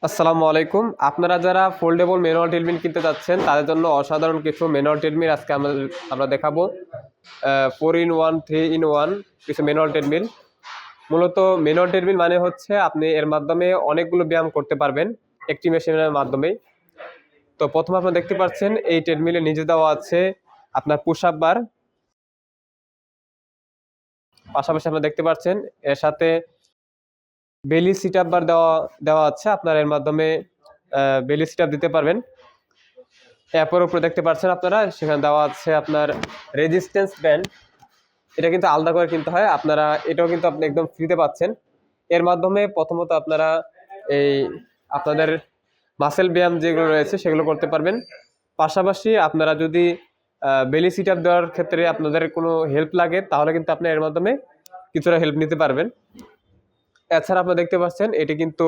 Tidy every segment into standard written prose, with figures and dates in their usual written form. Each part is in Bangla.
আসসালামু আলাইকুম। আপনারা যারা ফোল্ডেবল ম্যানুয়াল ট্রেডমিল কিনতে যাচ্ছেন তাদের জন্য অসাধারণ কিছু ম্যানুয়াল ট্রেডমিল আজকে আমরা দেখাবো। 4 in 1 3 in 1 কিছু ম্যানুয়াল ট্রেডমিল। মূলত ম্যানুয়াল ট্রেডমিল মানে হচ্ছে আপনি এর মাধ্যমে অনেকগুলো ব্যায়াম করতে পারবেন একটি মেশিনের মাধ্যমেই। তো প্রথমে আপনারা দেখতে পাচ্ছেন এই ট্রেডমিলের নিচে দেওয়া আছে আপনার পুশ আপ বার, পাশাপাশি আপনারা দেখতে পাচ্ছেন এর সাথে বেলি সিট আপ বার দেওয়া দেওয়া আছে। আপনারা এর মাধ্যমে বেলি সিট আপ দিতে পারবেন। অ্যাপের উপরে দেখতে পাচ্ছেন আপনারা, সেখানে দেওয়া আছে আপনার রেজিস্ট্যান্স ব্যান্ড। এটা কিন্তু আলাদা করে কিনতে হয়, আপনারা এটাও কিন্তু আপনি একদম ফ্রিতে পাচ্ছেন। এর মাধ্যমে প্রথমত আপনারা এই আপনাদের মাসেল ব্যায়াম যেগুলো রয়েছে সেগুলো করতে পারবেন। পাশাপাশি আপনারা যদি বেলি সিট আপ দেওয়ার ক্ষেত্রে আপনাদের কোনো হেল্প লাগে তাহলে কিন্তু আপনি এর মাধ্যমে কিছুটা হেল্প নিতে পারবেন। এছাড়া আপনারা দেখতে পাচ্ছেন এটি কিন্তু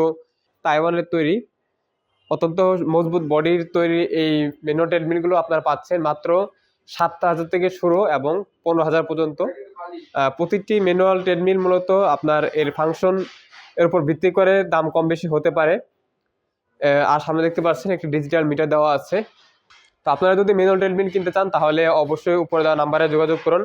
তাইওয়ানের তৈরি, অত্যন্ত মজবুত বডির তৈরি এই ম্যানুয়াল ট্রেডমিলগুলো আপনারা পাচ্ছেন মাত্র 7,000 থেকে শুরু এবং 15,000 পর্যন্ত। প্রতিটি ম্যানুয়াল ট্রেডমিল মূলত আপনার এর ফাংশন এর উপর ভিত্তি করে দাম কম বেশি হতে পারে। আর সামনে দেখতে পাচ্ছেন একটি ডিজিটাল মিটার দেওয়া আছে। তো আপনারা যদি ম্যানুয়াল ট্রেডমিল কিনতে চান তাহলে অবশ্যই উপরে দেওয়া নাম্বারে যোগাযোগ করুন।